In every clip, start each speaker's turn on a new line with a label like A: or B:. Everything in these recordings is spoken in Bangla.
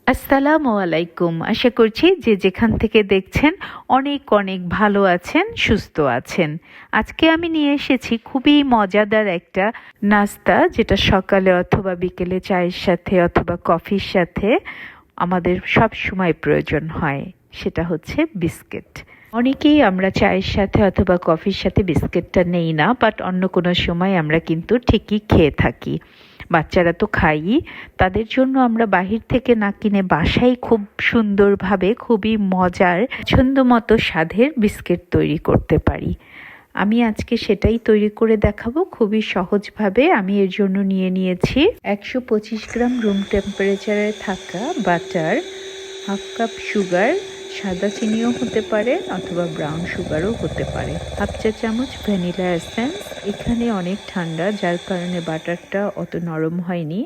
A: আসসালামু আলাইকুম। আশা করছি যে যেখান থেকে দেখছেন অনেক অনেক ভালো আছেন, সুস্থ আছেন। আজকে আমি নিয়ে এসেছি খুবই মজাদার একটা নাস্তা, যেটা সকালে অথবা বিকেলে চায়ের সাথে অথবা কফির সাথে আমাদের সব সময় প্রয়োজন হয়। সেটা হচ্ছে বিস্কিট। অনেকেই আমরা চায়ের সাথে অথবা কফির সাথে বিস্কিটটা নেই না, বাট অন্য কোনো সময় আমরা কিন্তু ঠিকই খেয়ে থাকি। বাচ্চারা তো খায়ই, তাদের জন্য আমরা বাহির থেকে না কিনে বাসায় খুব সুন্দরভাবে খুবই মজার পছন্দ মতো স্বাদের বিস্কিট তৈরি করতে পারি। আমি আজকে সেটাই তৈরি করে দেখাবো খুবই সহজভাবে। আমি এর জন্য নিয়ে নিয়েছি 125 গ্রাম রুম টেম্পারেচারে থাকা বাটার, হাফ কাপ সুগার, সাদা চিনিও হতে পারে অথবা ব্রাউন সুগারও হতে পারে, হাফ চা চামচ ভ্যানিলা এসেন্স। এখানে অনেক ঠান্ডা, যার কারণে বাটারটা অত নরম হয়নি,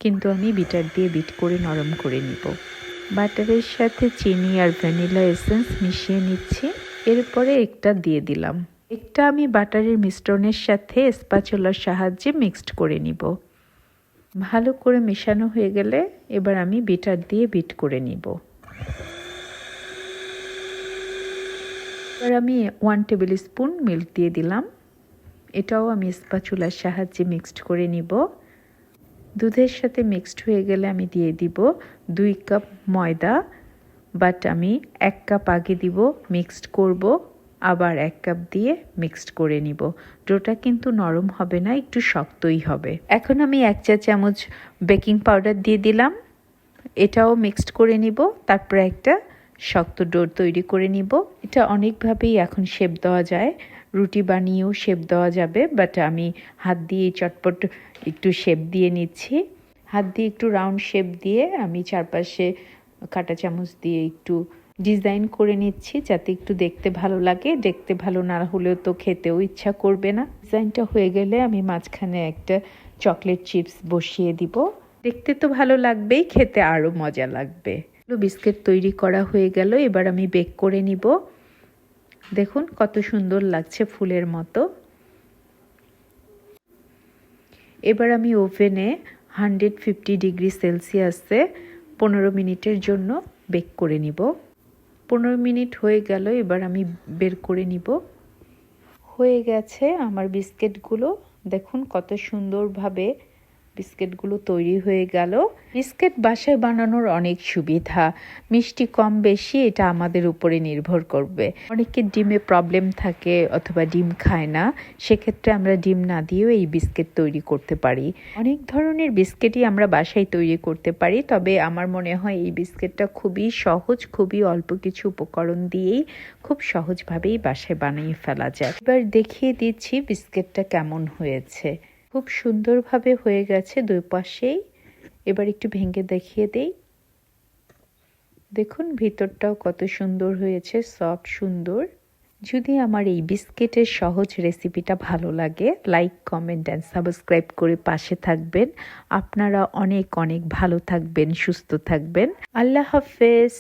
A: কিন্তু আমি বিটার দিয়ে বিট করে নরম করে নিব। বাটারের সাথে চিনি আর ভ্যানিলা এসেন্স মিশিয়ে নিচ্ছি। এরপরে একটা দিয়ে দিলাম। একটা আমি বাটারের মিশ্রণের সাথে স্প্যাচুলার সাহায্যে মিক্সড করে নিব। ভালো করে মেশানো হয়ে গেলে এবার আমি বিটার দিয়ে বিট করে নিব। এবার আমি 1 টেবিল স্পুন মিল্ক দিয়ে দিলাম। এটাও আমি স্প্যাচুলার সাহায্যে মিক্সড করে নিব। দুধের সাথে মিক্সড হয়ে গেলে আমি দিয়ে দিব 2 কাপ ময়দা, বাট আমি 1 কাপ আগে দিব, মিক্সড করব, আবার 1 কাপ দিয়ে মিক্সড করে নিব। ডোটা কিন্তু নরম হবে না, একটু শক্তই হবে। এখন আমি 1 চা চামচ বেকিং পাউডার দিয়ে দিলাম, এটাও মিক্সড করে নিব। তারপর একটা শক্ত ডো তৈরি করে নিব। এটা অনেকভাবেই এখন শেপ দেওয়া যায়, রুটি বানিয়েও শেপ দেওয়া যাবে, বাট আমি হাত দিয়ে চটপট একটু শেপ দিয়ে নিচ্ছি। হাত দিয়ে একটু রাউন্ড শেপ দিয়ে আমি চারপাশে কাঁটা চামচ দিয়ে একটু ডিজাইন করে নিচ্ছি, যাতে একটু দেখতে ভালো লাগে। দেখতে ভালো না হলেও তো খেতেও ইচ্ছা করবে না। ডিজাইনটা হয়ে গেলে আমি মাঝখানে একটা চকলেট চিপস বসিয়ে দিব। দেখতে তো ভালো লাগবেই, খেতে আরও মজা লাগবে। বিস্কিট তৈরি করা হয়ে গেল, এবার আমি বেক করে নিব। দেখুন কত সুন্দর লাগছে, ফুলের মতো। এবার আমি ওভেনে 150 ডিগ্রি সেলসিয়াসে 15 মিনিটের জন্য বেক করে নিব। 15 মিনিট হয়ে গেল, এবার আমি বের করে নিব। হয়ে গেছে আমার বিস্কিটগুলো। দেখুন কত সুন্দরভাবে বিস্কিটগুলো তৈরি হয়ে গেল। বিস্কিট বাসায় বানানোর অনেক সুবিধা, মিষ্টি কম বেশি এটা আমাদের উপরে নির্ভর করবে। অনেকের ডিমে প্রবলেম থাকে অথবা ডিম খায় না, সেক্ষেত্রে আমরা ডিম না দিয়েও এই বিস্কিট তৈরি করতে পারি। অনেক ধরনের বিস্কিটই আমরা বাসায় তৈরি করতে পারি, তবে আমার মনে হয় এই বিস্কিটটা খুবই সহজ, খুবই অল্প কিছু উপকরণ দিয়েই খুব সহজভাবেই বাসায় বানিয়ে ফেলা যায়। এবার দেখিয়ে দিচ্ছি বিস্কিটটা কেমন হয়েছে। খুব সুন্দরভাবে হয়ে গেছে দুই পাশেই। এবার একটু ভেঙে দেখিয়ে দেই। দেখুন ভিতরটাও কত সুন্দর হয়েছে, সফট সুন্দর। যদি আমার এই বিস্কিটের সহজ রেসিপিটা ভালো লাগে, লাইক, কমেন্ট অ্যান্ড সাবস্ক্রাইব করে পাশে থাকবেন। আপনারা অনেক অনেক ভালো থাকবেন, সুস্থ থাকবেন। আল্লাহ হাফেজ।